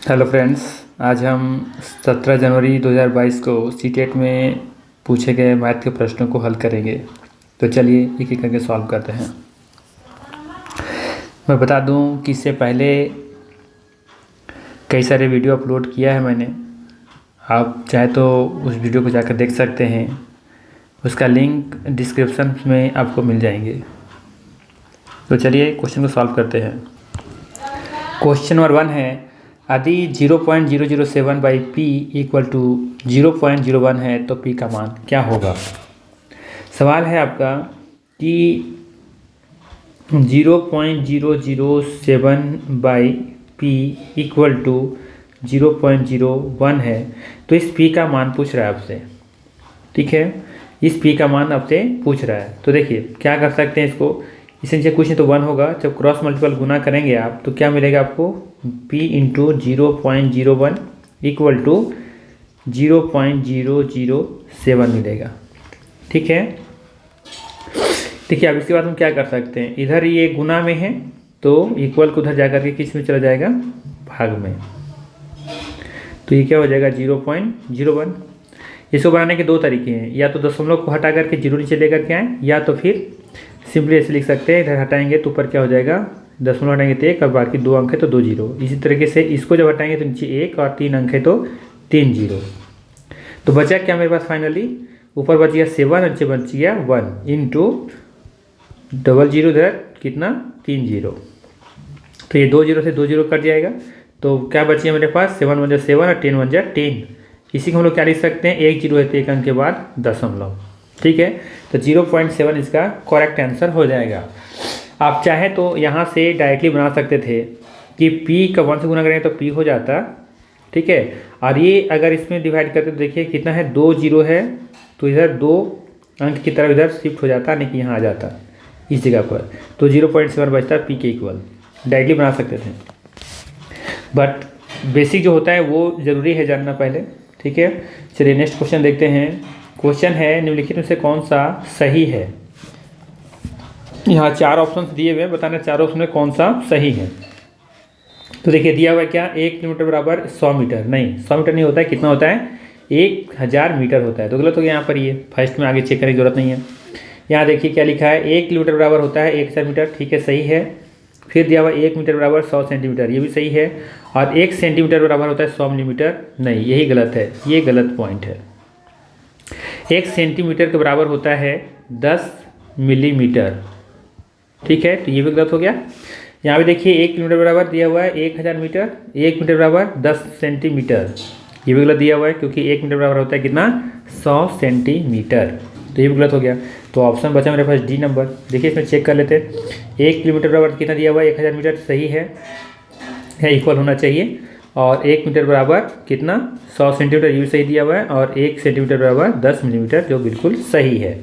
Hello friends. आज हम 17 जनवरी 2022 को सीटेट में पूछे गए मैथ के प्रश्नों को हल करेंगे। तो चलिए एक एक करके सॉल्व करते हैं। मैं बता दूं कि इससे पहले कई सारे वीडियो अपलोड किया है मैंने। आप चाहे तो उस वीडियो को जाकर देख सकते हैं। उसका लिंक डिस्क्रिप्शन में आपको मिल जाएंगे। तो चलिए क्वेश्चन को सॉल्व करते हैं। क्वेश्चन नंबर 1 है, यदि 0.007 बाई पी इक्वल टू 0.01 है तो पी का मान क्या होगा। सवाल है आपका कि 0.007 बाई पी इक्वल टू 0.01 है, तो इस पी का मान पूछ रहा है आपसे। ठीक है, इस पी का मान आपसे पूछ रहा है। तो देखिए क्या कर सकते हैं, इसको इससे नीचे कुछ नहीं तो 1 होगा। जब क्रॉस मल्टीपल गुना करेंगे आप तो क्या मिलेगा आपको, p इंटू 0.01 इक्वल टू 0.007 मिलेगा। ठीक है, देखिए अब इसके बाद हम क्या कर सकते हैं, इधर ये गुना में है तो इक्वल को उधर जाकर के किस में चला जाएगा, भाग में। तो ये क्या हो जाएगा 0.01। इसको बनाने के दो तरीके हैं, या तो दशमलव को हटा करके जीरो नीचे लेकर के आए, या तो फिर सिंपली ऐसे लिख सकते हैं, इधर हटाएंगे तो ऊपर क्या हो जाएगा, दशमलव हटाएंगे तो 1 और बाकी 2 अंक है तो 2 जीरो। इसी तरीके से इसको जब हटाएंगे तो नीचे 1 और 3 अंक है तो 3 जीरो। तो बचा क्या मेरे पास फाइनली, ऊपर बच गया 7, नीचे बच गया 1 इंटू डबल जीरो, इधर कितना 3 जीरो। तो ये 2 जीरो से 2 जीरो कट जाएगा। तो क्या बचिए मेरे पास, 7 1 7 और 10 1 10। इसी को हम लोग क्या लिख सकते हैं, 1 जीरो है तो 1 अंक के बाद दशमलव। ठीक है, तो 0.7 इसका करेक्ट आंसर हो जाएगा। आप चाहे तो यहाँ से डायरेक्टली बना सकते थे कि p का 1 से गुना करेंगे तो p हो जाता। ठीक है, और ये अगर इसमें डिवाइड करते तो देखिए कितना है, 2 जीरो है तो इधर 2 अंक की तरफ इधर शिफ्ट हो जाता, नहीं कि यहाँ आ जाता इस जगह पर। तो 0.7 बचता p के इक्वल, डायरेक्टली बना सकते थे। बट बेसिक जो होता है वो ज़रूरी है जानना पहले। ठीक है, चलिए नेक्स्ट क्वेश्चन देखते हैं। क्वेश्चन है, निम्नलिखित में से कौन सा सही है। यहाँ 4 ऑप्शन दिए हुए हैं, बताना 4 ऑप्शन में कौन सा सही है। तो देखिए दिया हुआ है क्या, 1 किलोमीटर बराबर 100 मीटर। नहीं, 100 मीटर नहीं होता है, कितना होता है, 1000 मीटर होता है। तो गलत हो गया यहाँ पर, ये फर्स्ट में आगे चेक करने की जरूरत नहीं है। यहाँ देखिए क्या लिखा है, 1 किलोमीटर बराबर होता है 1000 मीटर। ठीक है, सही है। फिर दिया हुआ 1 मीटर बराबर 100 सेंटीमीटर, ये भी सही है। और 1 सेंटीमीटर बराबर होता है 100 मिलीमीटर, नहीं यही गलत है, ये गलत पॉइंट है। 1 सेंटीमीटर के बराबर होता है 10 मिलीमीटर। ठीक है, तो ये भी गलत हो गया। यहाँ पे देखिए 1 किलोमीटर बराबर दिया हुआ है 1000 मीटर, 1 मीटर बराबर 10 सेंटीमीटर, ये भी गलत दिया हुआ है क्योंकि 1 मीटर बराबर होता है कितना, 100 सेंटीमीटर। तो ये भी गलत हो गया। तो ऑप्शन बचा मेरे पास डी नंबर। देखिए इसमें चेक कर लेते हैं, 1 किलोमीटर बराबर कितना दिया हुआ है, 1000 मीटर, सही है, इक्वल होना चाहिए। और 1 मीटर बराबर कितना, 100 सेंटीमीटर, ये भी सही दिया हुआ है। और 1 सेंटीमीटर बराबर 10 मिलीमीटर, जो बिल्कुल सही है।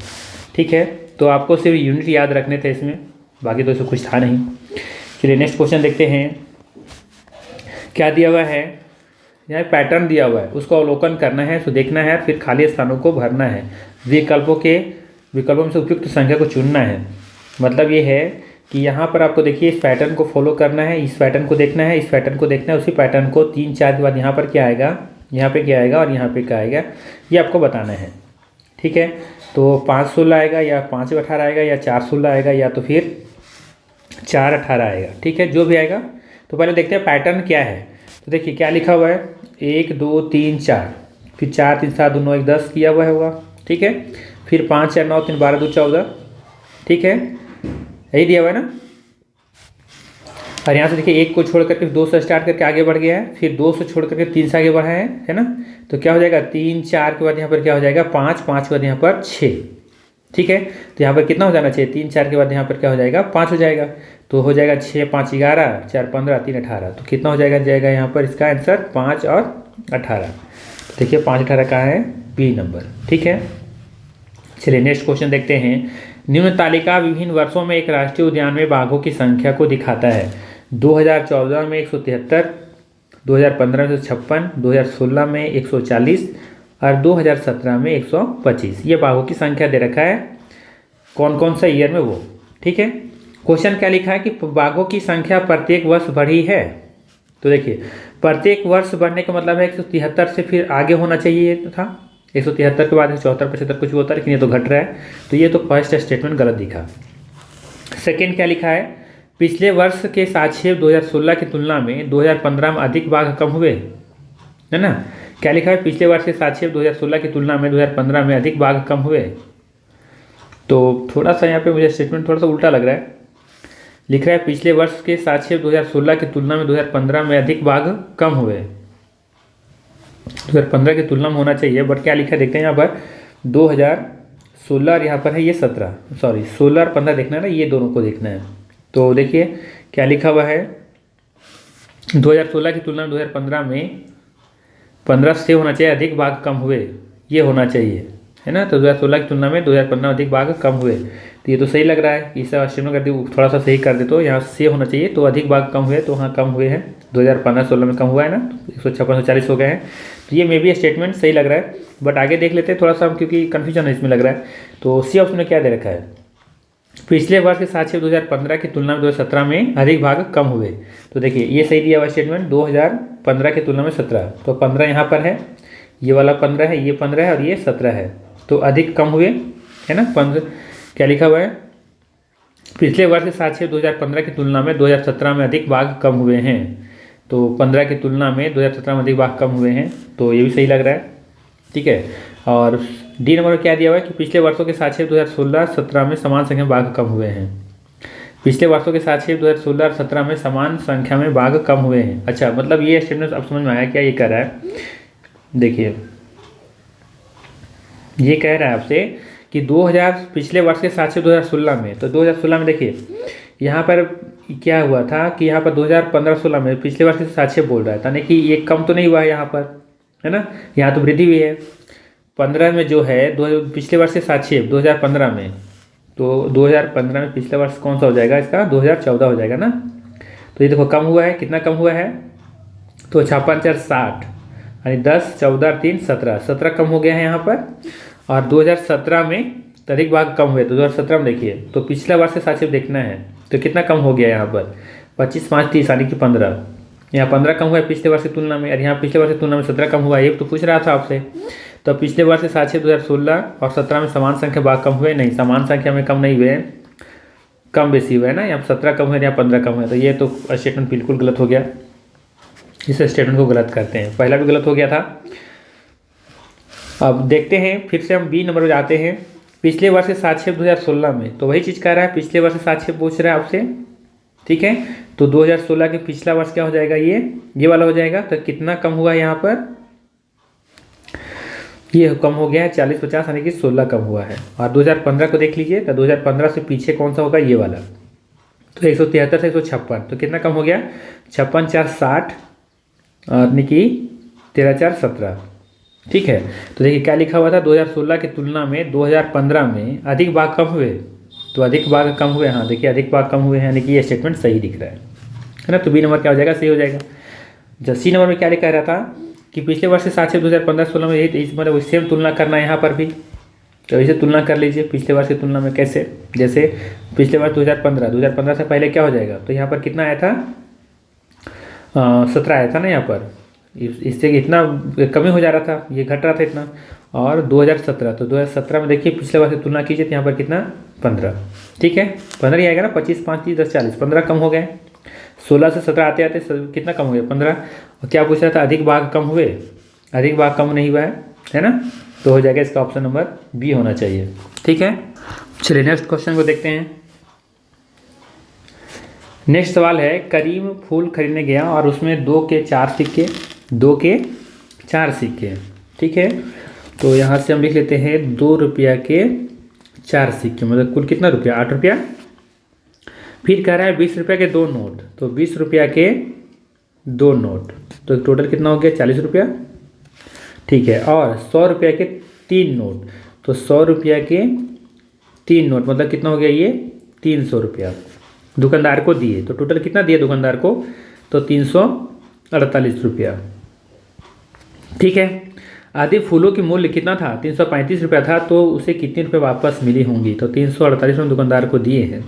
ठीक है, तो आपको सिर्फ यूनिट याद रखने थे इसमें, बाकी तो इसमें कुछ था नहीं। चलिए नेक्स्ट क्वेश्चन देखते हैं। क्या दिया हुआ है, यहाँ पैटर्न दिया हुआ है, उसको अवलोकन करना है, तो देखना है, फिर खाली स्थानों को भरना है। विकल्पों में से उपयुक्त संख्या को चुनना है। मतलब ये है कि यहाँ पर आपको देखिए इस पैटर्न को फॉलो करना है, इस पैटर्न को देखना है, इस पैटर्न को देखना है, उसी पैटर्न को 3 4 के बाद यहाँ पर क्या आएगा, यहाँ पे क्या आएगा और यहाँ पे क्या आएगा, ये आपको बताना है। ठीक है, तो 5 16 आएगा या 5 18 आएगा या 4 16 आएगा या तो फिर 4 18 आएगा। ठीक है, जो भी आएगा। तो पहले देखते हैं पैटर्न क्या है। तो देखिए क्या लिखा हुआ है, 1 2 3 4, फिर 4 3 7 2 9 1 10 किया हुआ होगा। ठीक है, फिर 5 4 9 3 12 2 14। ठीक है, यही दिया हुआ है ना। और यहाँ से देखिए 1 को छोड़ करके 2 से स्टार्ट करके आगे बढ़ गया है, फिर 2 से छोड़ करके 3 से आगे बढ़ा है ना। तो क्या हो जाएगा, 3 4 के बाद यहाँ पर क्या हो जाएगा, 5 5 के बाद यहाँ पर 6। ठीक है, तो यहाँ पर कितना हो जाना चाहिए, 3 4 के बाद यहाँ पर क्या हो जाएगा, 5 हो जाएगा। तो हो जाएगा 6 5 11, 4 15, 3 18। तो कितना हो जाएगा यहाँ पर इसका आंसर 5 और 18। तो देखिए 5 18 कहाँ है, बी नंबर। ठीक है, चलिए नेक्स्ट क्वेश्चन देखते हैं। निम्न तालिका विभिन्न वर्षों में एक राष्ट्रीय उद्यान में बाघों की संख्या को दिखाता है। 2014 में 173, 2015 में 156, 2016 में 140 और 2017 में 125। ये बाघों की संख्या दे रखा है, कौन कौन सा ईयर में वो। ठीक है, क्वेश्चन क्या लिखा है कि बाघों की संख्या प्रत्येक वर्ष बढ़ी है। तो देखिए प्रत्येक वर्ष बढ़ने का मतलब है 173 से फिर आगे होना चाहिए था, 173 के बाद 74 75 कुछ होता है, लेकिन ये तो घट रहा है, तो ये तो फर्स्ट स्टेटमेंट गलत दिखा। सेकेंड क्या लिखा है, पिछले वर्ष के साक्ष्य 2016 की तुलना में 2015 में अधिक बाघ कम हुए, है ना। क्या लिखा है, पिछले वर्ष के साक्ष्य 2016 की तुलना में 2015 में अधिक बाघ कम हुए। तो थोड़ा सा यहाँ पे मुझे स्टेटमेंट थोड़ा सा उल्टा लग रहा है। लिख रहा है पिछले वर्ष के साक्ष्य 2016 की तुलना में 2015 में अधिक बाघ कम हुए, 2015 की तुलना में होना चाहिए, बट क्या लिखा है देखते हैं यहाँ पर 2016 और यहाँ पर है ये 17, सॉरी 16 और 15 देखना है ना, ये दोनों को देखना है। तो देखिए क्या लिखा हुआ है, 2016 की तुलना में 2015 में 15 से होना चाहिए अधिक बाघ कम हुए, ये होना चाहिए, है ना। तो 2016 की तुलना में 2015 अधिक बाघ कम हुए, तो ये तो सही लग रहा है। इस स्टेटमेंट कर दी, थोड़ा सा सही कर दे तो यहाँ से होना चाहिए, तो अधिक बाघ कम हुए, तो हाँ कम हुए हैं, 2015-16 में कम हुआ है ना, 156-140 हो गए हैं, तो ये मे बी स्टेटमेंट सही लग रहा है। बट आगे देख लेते हैं थोड़ा सा, क्योंकि कन्फ्यूजन इसमें लग रहा है। तो सी ऑप्शन में क्या दे रखा है, पिछले वर्ष के साक्ष्य 2015 की तुलना में 2017 में अधिक भाग कम हुए। तो देखिए ये सही दिया हुआ स्टेटमेंट, 2015 की तुलना में 17, तो 15 यहाँ पर है, ये वाला 15 है, ये 15 है और ये 17 है, तो अधिक कम हुए, है ना। 15 क्या लिखा हुआ है, पिछले वर्ष के साक्ष्य 2015 की तुलना में 2017 में अधिक भाग कम हुए हैं, तो 15 की तुलना में 2017 में अधिक भाग कम हुए हैं, तो ये भी सही लग रहा है, ठीक है। और डी नंबर में क्या दिया हुआ है कि पिछले वर्षों के साक्ष्य 2016-17 में समान संख्या में बाघ कम हुए हैं, पिछले वर्षों के साक्ष्य 2016 और 17 में समान संख्या में बाघ कम हुए हैं। अच्छा, मतलब ये स्टेटमेंट अब समझ में आया क्या ये कह रहा है। देखिए ये कह रहा है आपसे कि 2000 पिछले वर्ष के साक्ष्य 2016 में, तो 2016 में देखिए यहाँ पर क्या हुआ था कि यहाँ पर 2015-16 में पिछले वर्ष के साक्ष्य बोल रहा है, यानी कि ये कम तो नहीं हुआ है यहाँ पर, है ना, यहाँ तो वृद्धि हुई है। 15 में जो है पिछले वर्ष के साक्ष्य 2015 में, तो 2015 में पिछले वर्ष कौन सा हो जाएगा इसका, 2014 हो जाएगा ना। तो ये देखो कम हुआ है, कितना कम हुआ है, तो 56-4-60, यानी 10, 14, 3, 17, 17 कम हो गया है यहाँ पर। और 2017 में अधिक भाग कम हुए, तो 2017 में देखिए, तो पिछला वर्ष के साक्ष्य देखना है, तो कितना कम हो गया यहाँ पर, 25, 5, 30, यानी कि 15, यहाँ 15 कम हुआ है पिछले वर्ष की तुलना में, और यहाँ पिछले वर्ष की तुलना में 17 कम हुआ है, ये तो पूछ रहा था आपसे। तो पिछले वर्ष के साक्ष्य 2016 और 17 में समान संख्या बाघ कम हुए, नहीं समान संख्या में कम नहीं हुए, कम बेसी हुए है ना, यहाँ 17 कम हुए, यहाँ 15 कम हुए, तो ये तो स्टेटमेंट बिल्कुल गलत हो गया। इस स्टेटमेंट को गलत करते हैं, पहला भी गलत हो गया था। अब देखते हैं फिर से हम बी नंबर पर जाते हैं, पिछले वर्ष के साक्ष्य 2016 में, तो वही चीज़ कह रहा है, पिछले वर्ष के साक्ष्य पूछ रहा है आपसे, ठीक है। तो 2016 के पिछला वर्ष क्या हो जाएगा, ये वाला हो जाएगा। तो कितना कम हुआ है यहाँ पर, ये कम हो गया है 40-50, यानी कि 16 कम हुआ है। और 2015 को देख लीजिए, तो 2015 से पीछे कौन सा होगा, ये वाला, तो 173 से 156, तो कितना कम हो गया, 56-4-60, यानी कि 13-4-17, ठीक है। तो देखिए क्या लिखा हुआ था, 2016 की तुलना में 2015 में अधिक बाघ कम हुए, तो अधिक बाघ कम हुए, हाँ देखिए अधिक बाघ कम हुए हैं, यानी कि ये स्टेटमेंट सही दिख रहा है ना। तो बी नंबर क्या हो जाएगा, सही हो जाएगा। जब सी नंबर में क्या लिखा रहा था कि पिछले वर्ष से साक्ष्य 2015-16 में, यही इस मतलब सेम तुलना करना है यहाँ पर भी, तो इसे तुलना कर लीजिए पिछले वर्ष की तुलना में। कैसे, जैसे पिछले वर्ष 2015 से पहले क्या हो जाएगा, तो यहाँ पर कितना आया था, 17 आया था ना यहाँ पर, इससे इतना कमी हो जा रहा था, ये घट रहा था इतना। और 2017, तो 2017 में देखिए पिछले वर्ष की तुलना कीजिए, तो यहाँ पर कितना, 15, ठीक है, 15 ही आएगा ना, 25, 5, 30, 10, 40, 15 कम हो गए। 16 से 17 आते आते कितना कम हो गया, 15। और क्या पूछ रहा था, अधिक भाग कम हुए, अधिक भाग कम नहीं हुआ है ना, तो हो जाएगा इसका ऑप्शन नंबर बी होना चाहिए, ठीक है। चलिए नेक्स्ट क्वेश्चन को देखते हैं। नेक्स्ट सवाल है, करीम फूल खरीदने गया और उसमें 2 के 4 सिक्के, 2 के 4 सिक्के, ठीक है। तो यहाँ से हम लिख लेते हैं 2 रुपया के 4 सिक्के, मतलब कुल कितना रुपया, 8 रुपया। फिर कह रहा है 20 रुपया के 2 नोट, तो 20 रुपया के 2 नोट, तो टोटल कितना हो गया, 40 रुपया, ठीक है। और 100 रुपया के 3 नोट, तो 100 रुपया के 3 नोट, मतलब कितना हो गया, ये 300 रुपया दुकानदार को दिए, तो टोटल कितना दिए दुकानदार को, तो 348 रुपया, ठीक है। आदि फूलों की मूल्य कितना था, 335 रुपया था, तो उसे कितने रुपये वापस मिली होंगी, तो 348 रुपये दुकानदार को दिए हैं,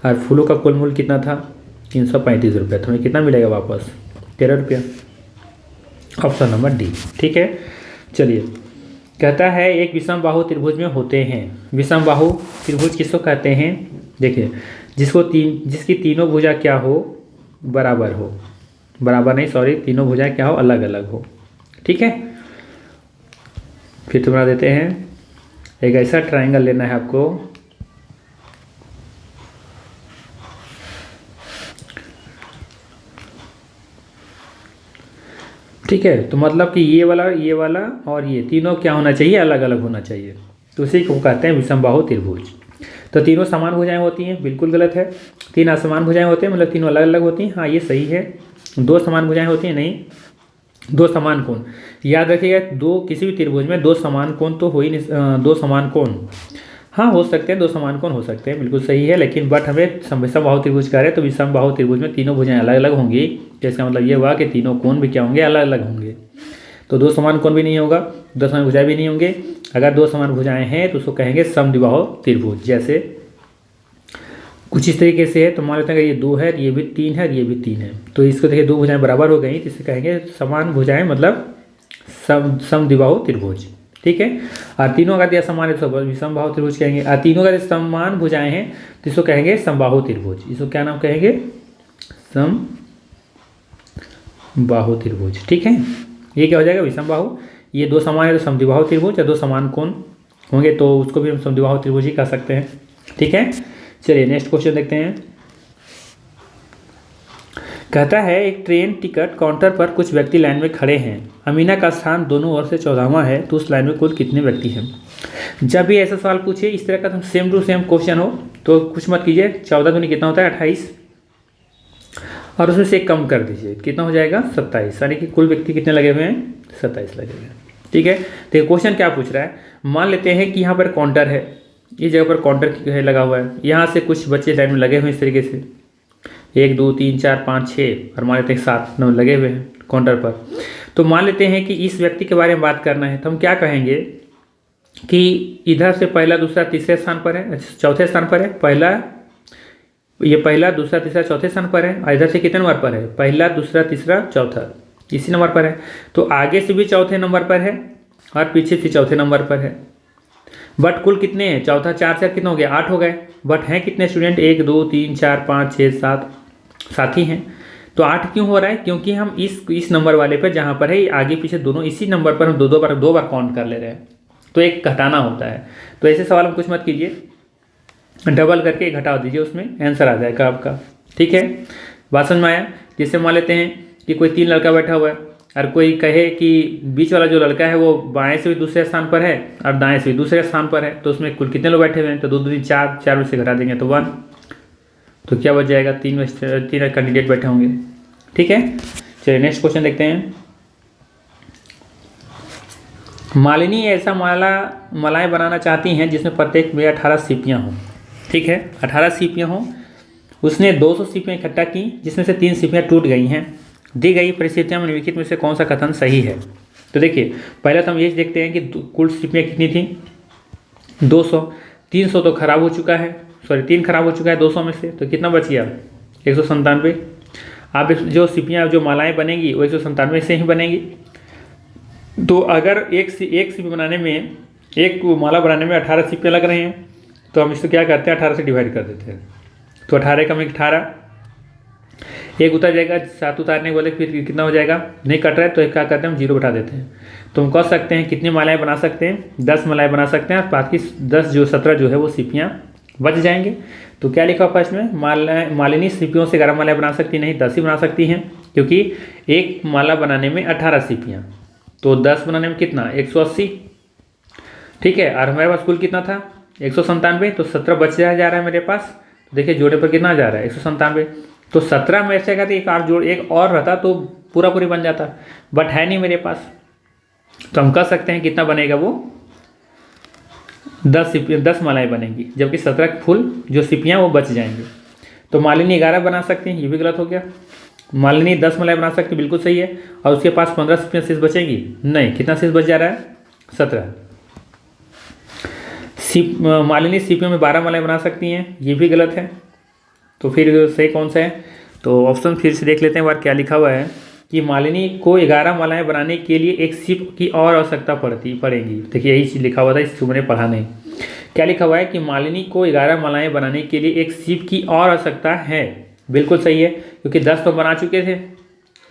और फूलों का कुल मूल्य कितना था, 335 रुपया, तो हमें कितना मिलेगा वापस, 13 रुपया। Option number D. ठीक है, चलिए। कहता है एक विषमबाहु त्रिभुज में होते हैं। विषमबाहु त्रिभुज किसको कहते हैं? देखिए, जिसकी तीनों भुजा क्या हो, बराबर हो, बराबर नहीं सॉरी, तीनों भुजाएं क्या हो, अलग अलग हो। ठीक है, फिर तो बना देते हैं। एक ऐसा ट्रायंगल लेना है आपको, ठीक है। तो मतलब कि ये वाला और ये तीनों क्या होना चाहिए, अलग अलग होना चाहिए। तो उसी को कहते हैं विषमबाहु त्रिभुज। तो तीनों समान भुजाएं होती हैं, बिल्कुल गलत है। तीन असमान भुजाएं होती हैं, मतलब तीनों अलग अलग होती हैं, हाँ ये सही है। दो समान भुजाएं होती हैं, नहीं। दो समान कोण, याद रखिएगा, दो किसी भी त्रिभुज में दो समान कोण तो हो ही नहीं। दो समान कोण हाँ हो सकते हैं, दो समान कोण हो सकते हैं, बिल्कुल सही है। लेकिन बट हमें विषमबाहु त्रिभुज कह रहे हैं, तो विषमबाहु त्रिभुज में तीनों भुजाएं अलग अलग होंगी। तो इसका मतलब ये हुआ कि तीनों कोण भी क्या होंगे, अलग अलग होंगे। तो दो समान कोण भी नहीं होगा, दो समान भुजाएं भी नहीं होंगे। अगर दो समान भुजाएं हैं तो उसको कहेंगे समद्विबाहु त्रिभुज। जैसे कुछ इस तरीके से है, तो मान लेते हैं कि ये 2 है, ये भी 3 है, ये भी 3 है। तो इसको देखिए, दो भुजाएं बराबर हो गई, तो इसे कहेंगे समान भुजाएं, मतलब समद्विबाहु त्रिभुज। ठीक है, और तीनों का दिया समान है तो विषमबाहु त्रिभुज कहेंगे। और तीनों का समान भुजाएं हैं तो इसको कहेंगे समबाहु त्रिभुज। इसको क्या नाम कहेंगे? समबाहु त्रिभुज। ठीक है, ये क्या हो जाएगा, विषमबाहु। ये दो समान है तो समद्विबाहु त्रिभुज, या दो समान कोण होंगे तो उसको भी हम समद्विबाहु त्रिभुज ही कह सकते हैं। ठीक है, चलिए नेक्स्ट क्वेश्चन देखते हैं। कहता है एक ट्रेन टिकट काउंटर पर कुछ व्यक्ति लाइन में खड़े हैं। अमीना का स्थान दोनों ओर से 14वां है, तो उस लाइन में कुल कितने व्यक्ति हैं? जब भी ऐसा सवाल पूछे इस तरह का, तो सेम टू सेम क्वेश्चन हो तो कुछ मत कीजिए। 14 दूनी कितना होता है, 28, और उसमें से एक कम कर दीजिए, कितना हो जाएगा, 27। यानी कि कुल व्यक्ति कितने लगे हुए हैं, 27 लगे हुए हैं। ठीक है, तो क्वेश्चन क्या पूछ रहा है, मान लेते हैं कि यहाँ पर काउंटर है, इस जगह पर काउंटर लगा हुआ है, यहाँ से कुछ बच्चे लाइन में लगे हुए हैं इस तरीके से, 1 2 3 4 5 6, और मान लेते हैं 7 9 लगे हुए हैं काउंटर पर। तो मान लेते हैं कि इस व्यक्ति के बारे में बात करना है, तो हम क्या कहेंगे कि इधर से पहला दूसरा तीसरे स्थान पर है, चौथे स्थान पर है। ये पहला दूसरा तीसरा चौथे स्थान पर है, और इधर से कितने नंबर पर है, पहला दूसरा तीसरा चौथा, इसी नंबर पर है। तो आगे से भी चौथे नंबर पर है और पीछे से चौथे नंबर पर है। बट कुल कितने हैं, चौथा 4 से कितने हो गए, 8 हो गए। बट हैं कितने स्टूडेंट, 1 2 3 4 5 6 7 साथी हैं। तो 8 क्यों हो रहा है, क्योंकि हम इस नंबर वाले पर जहाँ पर है आगे पीछे दोनों इसी नंबर पर हम दो बार काउंट कर ले रहे हैं, तो एक घटाना होता है। तो ऐसे सवाल हम कुछ मत कीजिए, डबल करके घटा दीजिए, उसमें आंसर आ जाएगा आपका। ठीक है, बात समझ में आया। जैसे मान लेते हैं कि कोई 3 लड़का बैठा हुआ है, और कोई कहे कि बीच वाला जो लड़का है वो बाएं से भी दूसरे स्थान पर है और दाएं से भी दूसरे स्थान पर है, तो उसमें कुल कितने लोग बैठे हुए हैं, तो 2 2 3 4, 4 में से घटा देंगे तो 1, तो क्या बच जाएगा, 3 कैंडिडेट बैठे होंगे। ठीक है, चलिए नेक्स्ट क्वेश्चन देखते हैं। मालिनी ऐसा मालाएं बनाना चाहती हैं जिसमें प्रत्येक में 18 सीपियाँ हों। ठीक है, 18 सीपियाँ हों। उसने 200 सीपियाँ इकट्ठा की, जिसमें से 3 सीपियाँ टूट गई हैं। दी गई परिस्थितियों में निम्नलिखित में से कौन सा कथन सही है? तो देखिए, पहले तो हम ये देखते हैं कि कुल सीपियाँ कितनी थी, 200। 300 तो खराब हो चुका है, सॉरी 3 खराब हो चुका है 200 में से, तो कितना बच गया, 197। आप जो सीपियाँ जो मालाएं बनेंगी वो 197 से ही बनेंगी। तो अगर एक सीपी बनाने में, एक माला बनाने में 18 सीपियाँ लग रहे हैं, तो हम इसको क्या करते हैं, 18 से डिवाइड कर देते हैं। तो 18 का में 18, एक उतर जाएगा, 7 उतारने वाले फिर कितना हो जाएगा, नहीं कट रहा है तो एक क्या करते हैं, हम 0 बैठा देते हैं। तो हम कह सकते हैं कितनी मालाएं बना सकते हैं, 10 मालाएं बना सकते हैं, और बाकी 17 जो है वो सीपियाँ बच जाएंगे। तो क्या लिखा फर्स्ट में, मालिनी सीपियों से 11 मालाएं बना सकती नहीं, 10 ही बना सकती हैं, क्योंकि एक माला बनाने में 18 सीपियाँ, तो 10 बनाने में कितना, 180। ठीक है, और हमारे पास कुल कितना था, 197, तो 17 बच जा रहा है मेरे पास। तो देखिए जोड़े पर कितना जा रहा है, 197। तो 17 में से अगर एक और रहता तो पूरा बन जाता, बट है नहीं मेरे पास। तो हम कह सकते हैं कितना बनेगा, वो 10 मालाएं बनेंगी, जबकि 17 फुल जो सीपियाँ वो बच जाएंगी। तो मालिनी 11 बना सकती हैं, ये भी गलत हो गया। मालिनी 10 मालाएं बना सकती, बिल्कुल सही है, और उसके पास 15 सीपियाँ शेष बचेंगी, नहीं, कितना शेष बच जा रहा है, 17। मालिनी सीपियों में 12 मालाएं बना सकती हैं, ये भी गलत है। तो फिर सही कौन सा है, तो ऑप्शन फिर से देख लेते हैं बार क्या लिखा हुआ है। कि मालिनी को 11 मालाएं बनाने के लिए एक सीप की और आवश्यकता पड़ेगी। देखिए यही चीज़ लिखा हुआ था, इस मैंने पढ़ा नहीं। क्या लिखा हुआ है कि मालिनी को 11 मालाएं बनाने के लिए एक सीप की और आवश्यकता है। बिल्कुल सही है, क्योंकि 10 तो बना चुके थे,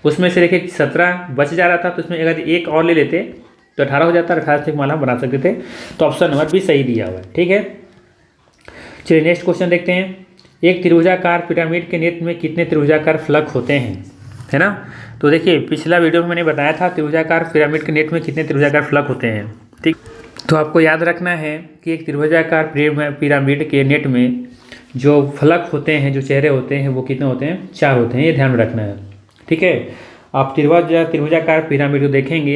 उसमें से देखिए 17 बच जा रहा था, तो उसमें अगर एक और ले लेते तो 18 हो जाता, 18 से माला बना सकते थे। तो ऑप्शन नंबर बी सही दिया हुआ है। ठीक है, चलिए नेक्स्ट क्वेश्चन देखते हैं। एक त्रिभुजाकार पिरामिड के नेत्र में कितने त्रिभुजाकार फलक होते हैं, है ना। तो देखिए पिछला वीडियो में मैंने बताया था त्रिभुजाकार पिरामिड के नेत्र में कितने त्रिभुजाकार फलक होते हैं। ठीक, तो आपको याद रखना है कि एक त्रिभुजाकार पिरामिड के नेट में जो फलक होते हैं, जो चेहरे होते हैं, वो कितने होते हैं, 4 होते हैं। ये ध्यान में रखना है। ठीक है, आप त्रिभुजाकार पिरामिड को देखेंगे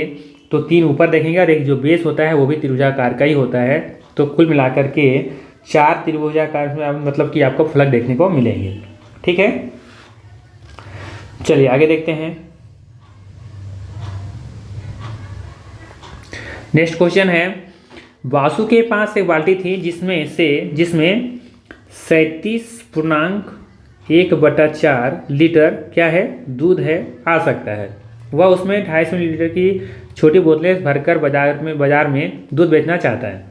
तो 3 ऊपर देखेंगे और एक जो बेस होता है वो भी त्रिभुजाकार का ही होता है। तो कुल मिलाकर के 4 त्रिभुजाकार मतलब कि आपको फलक देखने को मिलेंगे। ठीक है, चलिए आगे देखते हैं। नेक्स्ट क्वेश्चन है, वासु के पास एक बाल्टी थी जिसमें 37.1/4 लीटर क्या है, दूध है आ सकता है। वह उसमें 250 मिलीलीटर की छोटी बोतलें भरकर बाजार में दूध बेचना चाहता है।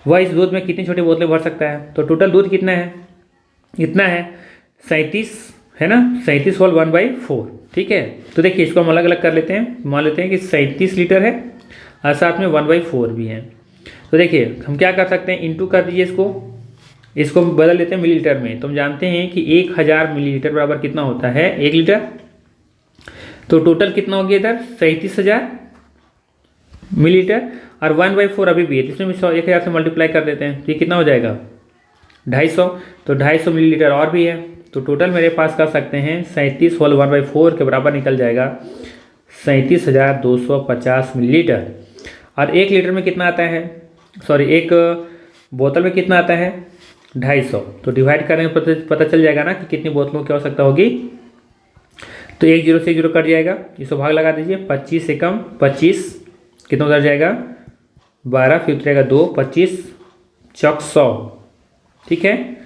वह इस दूध में कितनी छोटी बोतलें भर सकता है। तो टोटल दूध कितना है, इतना है 37, है ना, 37 होल 1/4। ठीक है, तो देखिए इसको हम अलग अलग कर लेते हैं। मान लेते हैं कि 37 लीटर है और साथ में 1/4 भी है। तो देखिए हम क्या कर सकते हैं, इंटू कर दीजिए इसको बदल लेते हैं मिलीलीटर में। तो हम जानते हैं कि 1000 मिलीलीटर बराबर कितना होता है, 1 लीटर। तो टोटल कितना हो गया इधर, 37,000 मिलीलीटर और 1/4 अभी भी है, इसमें भी 1000 से मल्टीप्लाई कर देते हैं तो ये कितना हो जाएगा, 250। तो 250 मिलीलीटर और भी है, तो टोटल मेरे पास कर सकते हैं 37 होल 1/4 के बराबर निकल जाएगा 37,250 मिलीलीटर। और 1 लीटर में कितना आता है, सॉरी 1 बोतल में कितना आता है, 250। तो डिवाइड करेंगे पता चल जाएगा ना कि कितनी बोतलों की आवश्यकता होगी। तो 1 0 से 1 0 कट जाएगा, इसको भाग लगा दीजिए, 25 से कम 25 कितना उधर जाएगा, 12, फिर उतरेगा 2, 25 चौक 100। ठीक है,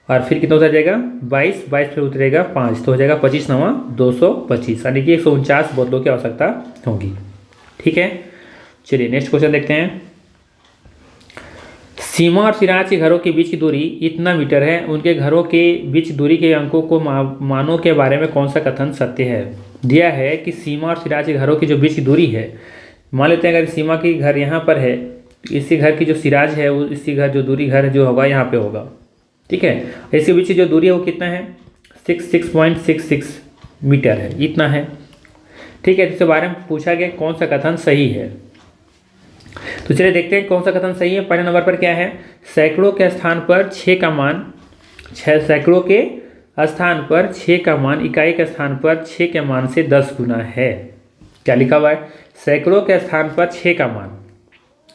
और फिर कितना उतर जाएगा, 22, फिर उतरेगा 5, तो हो जाएगा 25 9 225, यानी कि 149 बोतलों की आवश्यकता होगी। ठीक है, चलिए नेक्स्ट क्वेश्चन देखते हैं। सीमा और सिराज के घरों के बीच की दूरी इतना मीटर है, उनके घरों के बीच दूरी के अंकों को मानों के बारे में कौन सा कथन सत्य है। दिया है कि सीमा और सिराज के घरों की जो बीच की दूरी है, मान लेते हैं अगर सीमा की घर यहाँ पर है, इसी घर की जो सिराज है वो इसी घर जो दूरी घर जो होगा यहाँ पे होगा। ठीक है, इसके बीच जो दूरी है वो कितना है, 6.66 मीटर है, इतना है। ठीक है, इसके बारे में पूछा गया कौन सा कथन सही है। तो चलिए देखते हैं कौन सा कथन सही है। पहले नंबर पर क्या है, सैकड़ों के स्थान पर 6 का मान, सैकड़ों के स्थान पर 6 का मान इकाई के स्थान पर 6 के मान से 10 गुना है। क्या लिखा हुआ है, सैकड़ों के स्थान पर 6 का मान,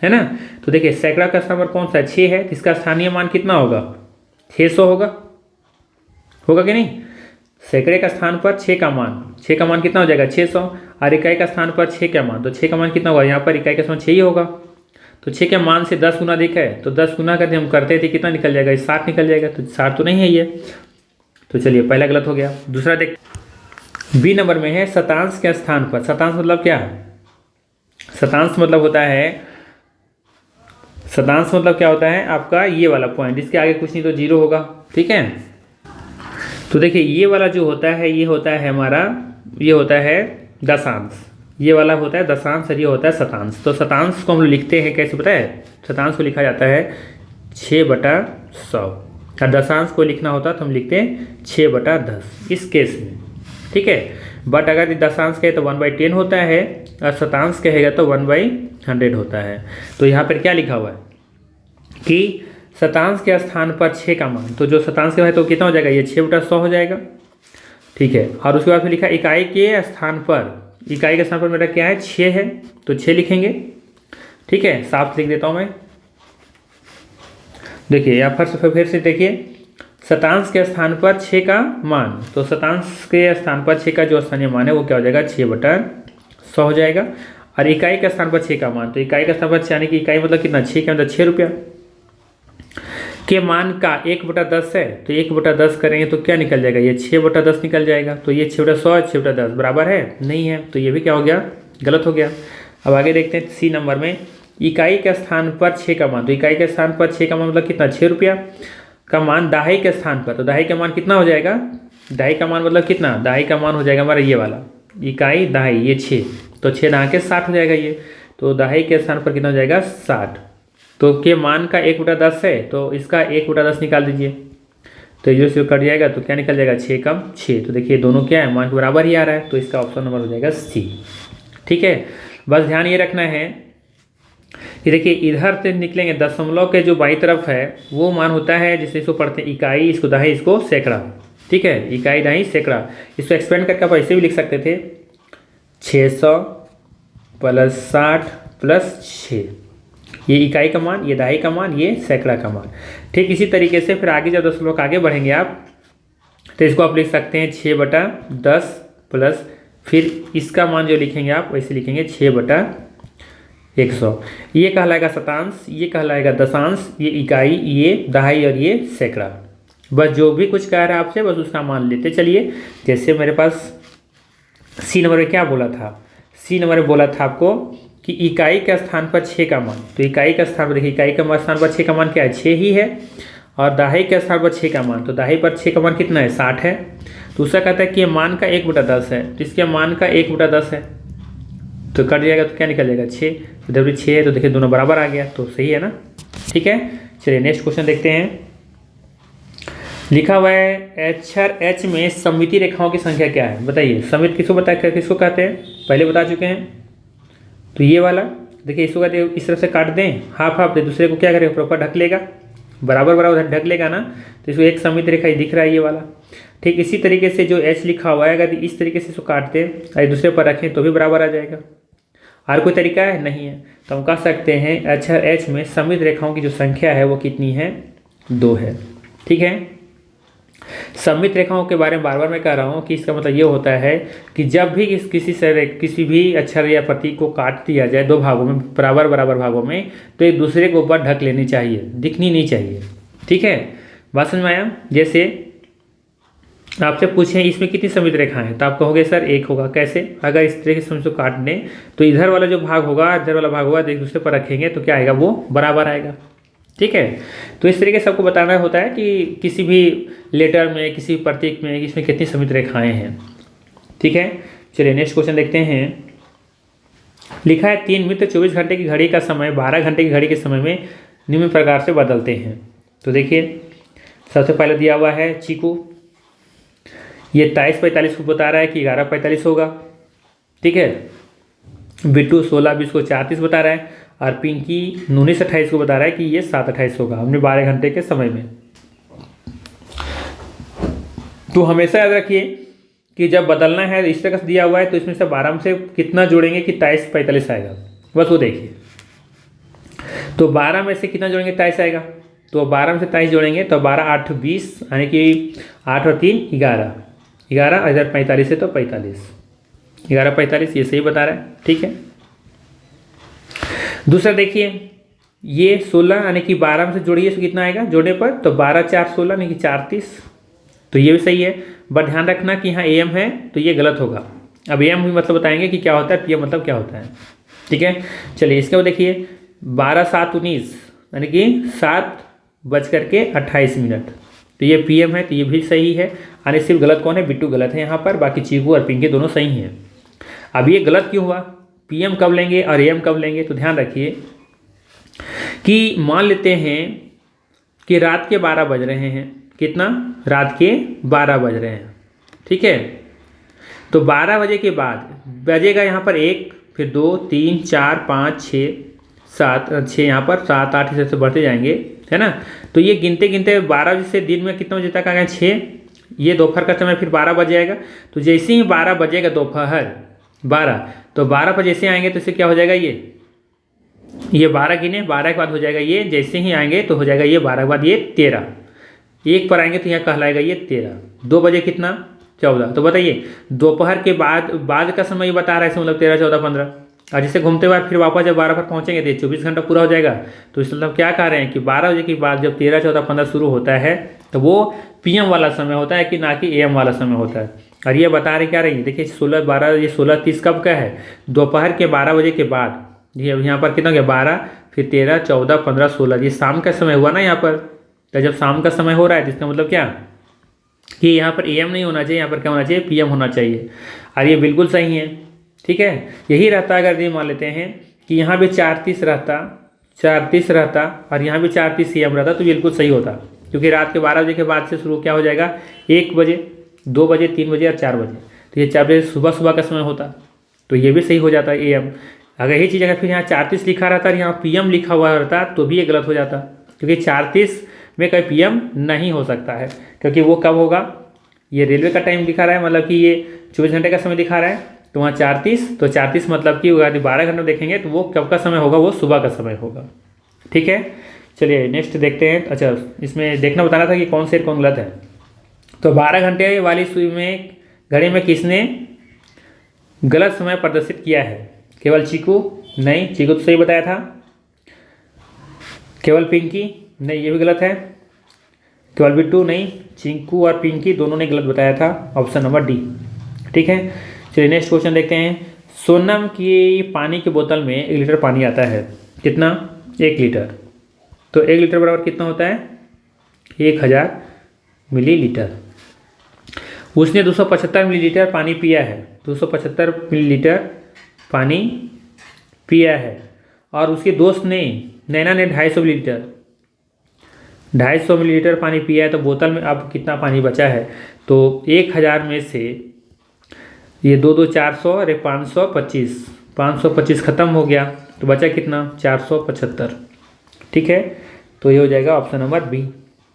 है ना। तो देखिए सैकड़ा का स्थान पर कौन सा 6 है, तो इसका स्थानीय मान कितना होगा, 600 होगा कि नहीं। सैकड़े का स्थान पर 6 का मान कितना हो जाएगा, 600। और इकाई का स्थान पर 6 का मान, तो 6 का मान कितना होगा, यहाँ पर इकाई का स्थान 6 ही होगा। तो 6 के मान से 10 गुना देखा है, तो 10 गुना करके हम करते थे कितना निकल जाएगा, 60 निकल जाएगा। तो 60 तो नहीं है ये, तो चलिए पहला गलत हो गया। दूसरा देख, बी नंबर में है शतांश के स्थान पर, शतांश मतलब क्या है, शतांश मतलब होता है, शतांश मतलब क्या होता है आपका ये वाला पॉइंट, इसके आगे कुछ नहीं तो 0 होगा। ठीक है, तो देखिए ये वाला जो होता है ये होता है हमारा, ये होता है दशांश, ये वाला होता है दशांश और ये होता है शतांश। तो शतांश को हम लिखते हैं कैसे पता है, शतांश को लिखा जाता है 6/100 और दशांश को लिखना होता तो हम लिखते हैं 6/10 इस केस में। ठीक है, बट अगर दशांश कहे तो 1/10 होता है और शतांश कहेगा तो 1/100 होता है। तो यहाँ पर क्या लिखा हुआ है कि शतांश के स्थान पर 6 का मान, तो जो शतांश का है तो कितना हो जाएगा, ये 6/100 हो जाएगा। ठीक है, और उसके बाद फिर लिखा इकाई के स्थान पर, इकाई के स्थान पर मेरा क्या है 6 है, तो 6 लिखेंगे। ठीक है, साफ लिख देता हूँ मैं। देखिए या फिर से देखिए, शतांश के स्थान पर 6 का मान, तो शतांश के स्थान पर 6 का जो स्थानीय मान है वो क्या हो जाएगा, 6/100 हो जाएगा। और इकाई के स्थान पर 6 का मान, तो इकाई का स्थान पर यानी कि इकाई मतलब कितना, 6 के अंदर 6 रुपया। के मान का 1/10 है, तो 1/10 करेंगे तो क्या निकल जाएगा, ये 6/10 निकल जाएगा। तो ये 6/100 6/10 बराबर है, नहीं है, तो ये भी क्या हो गया, गलत हो गया। अब आगे देखते हैं सी नंबर में, इकाई के स्थान पर 6 का मान। तो इकाई के स्थान पर 6 का मान मतलब कितना, 6 रुपया का मान दहाई के स्थान पर, तो दहाई का मान कितना हो जाएगा, दहाई का मान मतलब कितना, दहाई का मान हो जाएगा हमारा ये वाला, इकाई दहाई ये 6, तो 6 दहा के 60 हो जाएगा ये, तो दहाई के स्थान पर कितना हो जाएगा 60। तो के मान का 1/10 है, तो इसका 1/10 निकाल दीजिए, तो ये जो कट जाएगा तो क्या निकल जाएगा, 6 कम 6, तो देखिए दोनों क्या है, मान के बराबर ही आ रहा है, तो इसका ऑप्शन नंबर हो जाएगा सी। ठीक है, बस ध्यान ये रखना है कि देखिए इधर से निकलेंगे दशमलव के जो बाई तरफ है वो मान होता है, जिसे इसको पढ़ते हैं इकाई, इसको दहाई, इसको सैकड़ा। ठीक है, इकाई दहाई सैकड़ा, इसको एक्सपेंड करके आप ऐसे भी लिख सकते थे 600 + 60 + 6, ये इकाई का मान, ये दहाई का मान, ये सैकड़ा का मान। ठीक इसी तरीके से फिर आगे जब दशमलव आगे बढ़ेंगे आप, तो इसको आप लिख सकते हैं 6/10 प्लस फिर इसका मान जो लिखेंगे आप वैसे लिखेंगे 6/100। ये कहलाएगा शतांश, ये कहलाएगा दशांश, ये इकाई, ये दहाई और ये सैकड़ा। बस जो भी कुछ कह रहा है आपसे बस उसका मान लेते चलिए। जैसे मेरे पास सी नंबर में क्या बोला था, सी नंबर में बोला था आपको कि इकाई के स्थान पर 6 का मान, तो इकाई का स्थान पर देखिए, इकाई का स्थान पर 6 का मान क्या है, 6 ही है, और दहाई के स्थान पर 6 का मान, तो दहाई पर 6 का मान कितना है, 60 है। तो उसका कहता है कि ये मान का 1/10 है, तो इसके मान का 1/10 है, तो कट जाएगा तो क्या निकल जाएगा 6, तो जब भी 6 है तो देखिए दोनों बराबर आ गया, तो सही है ना। ठीक है, चलिए नेक्स्ट क्वेश्चन देखते हैं। लिखा हुआ है अक्षर एच में सममिति रेखाओं की संख्या क्या है, बताइए। सममित किसको किसको कहते हैं, पहले बता चुके हैं। तो ये वाला देखिए, इसको कहते हैं इस तरफ से काट दें, हाफ हाफ दे, दूसरे को क्या करेगा, प्रॉपर ढक लेगा, बराबर बराबर ढक लेगा ना, तो इसको एक सममित रेखा दिख रहा है ये वाला। ठीक इसी तरीके से जो एच लिखा हुआ है अगर इस तरीके से इसको काट दें और दूसरे पर रखें तो भी बराबर आ जाएगा। और कोई तरीका है, नहीं है, तो हम कह सकते हैं अक्षर एच में सममित रेखाओं की जो संख्या है वो कितनी है, 2 है। ठीक है, सममित रेखाओं के बारे में बार बार मैं कह रहा हूँ कि इसका मतलब ये होता है कि जब भी किसी भी अक्षर या प्रतीक को काट दिया जाए 2 भागों में, बराबर बराबर भागों में, तो एक दूसरे के ऊपर ढक लेनी चाहिए, दिखनी नहीं चाहिए। ठीक है, बात समझ में आया। जैसे आपसे पूछें इसमें कितनी सममित रेखाएं हैं, तो आप कहोगे सर 1 होगा। कैसे, अगर इस तरीके से हम इसको काट दें तो इधर वाला जो भाग होगा, इधर वाला भाग होगा, एक दूसरे पर रखेंगे तो क्या आएगा, वो बराबर आएगा। ठीक है, तो इस तरीके से सबको बताना होता है कि किसी भी लेटर में, किसी प्रतीक में इसमें कितनी सममित रेखाएं हैं। ठीक है, चलिए नेक्स्ट क्वेश्चन देखते हैं। लिखा है 3 मित्र 24 घंटे की घड़ी का समय 12 घंटे की घड़ी के समय में निम्न प्रकार से बदलते हैं। तो देखिए सबसे पहले दिया हुआ है चीकू, ये 23:45 को बता रहा है कि 11:45 होगा। ठीक है, बिट्टू 16:20 को 4:30 बता रहा है, और पिंकी 19:28 को बता रहा है कि ये 7:28 होगा, हमने 12 घंटे के समय में। तो हमेशा याद रखिए कि जब बदलना है इस तरह से दिया हुआ है तो इसमें से 12 में से कितना जोड़ेंगे कि 23:45 आएगा, बस वो देखिए। तो 12 में से कितना जोड़ेंगे, 23 आएगा, तो 12 में से 23 जोड़ेंगे तो 12 8 20, यानी कि 8 और 3 11, 11 इधर 45 है तो 45, 11:45 ये सही बता रहा है। ठीक है, दूसरा देखिए ये 16 यानी कि 12 में से जोड़िए तो कितना आएगा जोड़ने पर, तो 12 4 16 यानी कि 4:30, तो ये भी सही है। बट ध्यान रखना कि यहाँ AM है तो ये गलत होगा। अब AM भी मतलब बताएंगे कि क्या होता है, PM मतलब क्या होता है। ठीक है, चलिए इसके बाद देखिए 12 7 19 यानी कि 7:28, तो ये PM है, तो ये भी सही है। यानी सिर्फ गलत कौन है, बिट्टू गलत है यहाँ पर, बाकी चीकू और पिंकी दोनों सही हैं। अब ये गलत क्यों हुआ, PM कब लेंगे और AM कब लेंगे, तो ध्यान रखिए कि मान लेते हैं कि रात के 12 बज रहे हैं, कितना, रात के 12 बज रहे हैं। ठीक है, तो 12 बजे के बाद बजेगा यहाँ पर 1, फिर 2 3 4 5 6 7 6, यहाँ पर 7 8 इस से बढ़ते जाएंगे, है ना। तो ये गिनते गिनते 12 बजे से दिन में कितना बजे तक आ गए 6, ये दोपहर का समय फिर 12 बज जाएगा। तो जैसे ही 12 बजेगा दोपहर 12, तो 12 पर जैसे आएंगे तो इससे क्या हो जाएगा, ये 12 गिने, 12 के बाद हो जाएगा ये, जैसे ही आएंगे तो हो जाएगा ये 12 के बाद ये 13, 1 पर आएंगे तो यहाँ कहलाएगा ये 13, 2 बजे कितना 14। तो बताइए दोपहर के बाद का समय बता रहा है, इसमें मतलब 13 14 15, और जिसे घूमते हुए फिर वापस जब 12 पर पहुँचेंगे तो 24 घंटा पूरा हो जाएगा। तो इस मतलब क्या कह रहे हैं कि 12 बजे के बाद जब 13, 14, 15 शुरू होता है तो वो PM वाला समय होता है कि ना कि AM वाला समय होता है। और ये बता रहे क्या रही है, देखिए 16, 12, ये 16:30 कब का है, दोपहर के 12 बजे के बाद। ये यहाँ पर कितना हो गया 12, फिर 13, 14, 15, 16, ये शाम का समय हुआ ना यहाँ पर। तो जब शाम का समय हो रहा है तो इसका मतलब क्या कि यहाँ पर AM नहीं होना चाहिए, यहाँ पर क्या होना चाहिए, PM होना चाहिए। और ये बिल्कुल सही है, ठीक है। यही रहता अगर ये मान लेते हैं कि यहाँ भी 4:30 रहता, 4:30 रहता और यहाँ भी 4:30 AM रहता तो बिल्कुल सही होता, क्योंकि रात के 12 बजे के बाद से शुरू क्या हो जाएगा 1 बजे, 2 बजे, 3 बजे और 4 बजे। तो ये 4 बजे सुबह का समय होता, तो ये भी सही हो जाता है AM। अगर यही चीज़ अगर फिर यहाँ 34 लिखा रहता और यहाँ PM लिखा हुआ रहता तो भी ये गलत हो जाता, क्योंकि 34 में कोई PM नहीं हो सकता है, क्योंकि वो कब होगा, ये रेलवे का टाइम दिखा रहा है, मतलब कि ये 24 घंटे का समय दिखा रहा है। तो वहाँ 34, तो 34 मतलब कि यदि 12 घंटे देखेंगे तो वो कब का समय होगा, वो सुबह का समय होगा, ठीक है। चलिए नेक्स्ट देखते हैं। अच्छा, इसमें देखना बताना था कि कौन से कौन गलत है। तो 12 घंटे वाली सुई में घड़ी में किसने गलत समय प्रदर्शित किया है, केवल चीकू? नहीं, चीकू तो सही बताया था। केवल पिंकी? नहीं, ये भी गलत है। केवल बिट्टू? नहीं, चिंकू और पिंकी दोनों ने गलत बताया था, ऑप्शन नंबर डी, ठीक है। चलिए नेक्स्ट क्वेश्चन देखते हैं। सोनम की पानी की बोतल में 1 लीटर पानी आता है, कितना? 1 लीटर। तो 1 लीटर बराबर कितना होता है, 1000 मिलीलीटर। उसने 275 मिलीलीटर पानी पिया है, 275 मिलीलीटर पानी पिया है। और उसके दोस्त ने, नैना ने 250 मिलीलीटर, 250 मिलीलीटर पानी पिया है। तो बोतल में अब कितना पानी बचा है? तो 1000 में से ये 2 2 400 और 525, 525 खत्म हो गया, तो बचा कितना? 475, ठीक है। तो ये हो जाएगा ऑप्शन नंबर बी,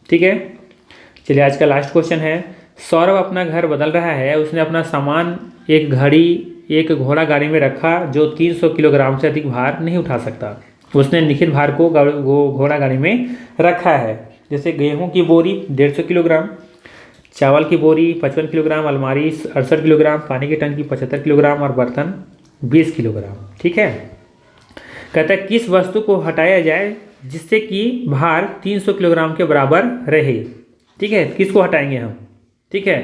ठीक है। चलिए आज का लास्ट क्वेश्चन है। सौरभ अपना घर बदल रहा है, उसने अपना सामान एक घोड़ा गाड़ी में रखा जो 300 किलोग्राम से अधिक भार नहीं उठा सकता। उसने लिखित भार को घोड़ा गाड़ी में रखा है, जैसे गेहूं की बोरी 150 किलोग्राम, चावल की बोरी 55 किलोग्राम, अलमारी 68 किलोग्राम, पानी की टंकी 75 किलोग्राम और बर्तन 20 किलोग्राम, ठीक है। कहता है किस वस्तु को हटाया जाए जिससे कि भार 300 किलोग्राम के बराबर रहे, ठीक है। किसको हटाएंगे हम, ठीक है।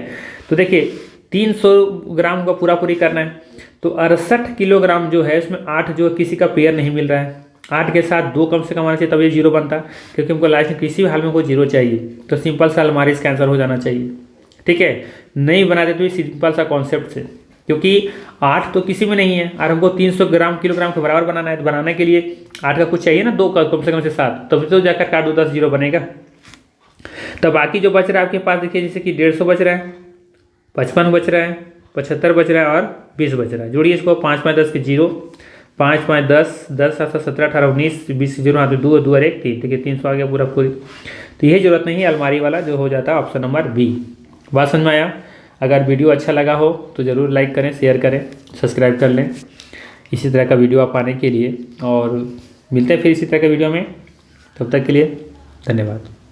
तो देखिए 300 ग्राम का पूरी करना है, तो 68 किलोग्राम जो है उसमें 8 जो किसी का पेयर नहीं मिल रहा है, 8 के साथ 2 कम से कम आना चाहिए, तब ये 0 बनता, क्योंकि हमको लास्ट में किसी भी हाल में कोई 0 चाहिए। तो सिंपल सा अलमारी इसका आंसर हो जाना चाहिए, ठीक है। नहीं बनाते तो ये सिंपल सा कॉन्सेप्ट से, क्योंकि 8 तो किसी में नहीं है और हमको 300 किलोग्राम के बराबर बनाना है। तो बनाने के लिए 8 का कुछ चाहिए ना, 2 का कम से कम से 7, तभी तो जाकर काट दो 10 0 बनेगा। तो बाकी जो बच रहा है आपके पास देखिए, जैसे कि 150 बच रहा है, 55 बच रहा है, 75 बच रहा है और 20 बच रहा है। जोड़िए इसको, 5 5 10 के 0, 5 5 10, 10 7 17 18 19, 20 0 हाथ में 2 2 और 1 3, देखिए 300 आ गया पूरी। तो यही जरूरत नहीं है, अलमारी वाला जो हो जाता है ऑप्शन नंबर बी। बात समझ में आया? अगर वीडियो अच्छा लगा हो तो ज़रूर लाइक करें, शेयर करें, सब्सक्राइब कर लें इसी तरह का वीडियो आप पाने के लिए। और मिलते हैं फिर इसी तरह के वीडियो में, तब तक के लिए धन्यवाद।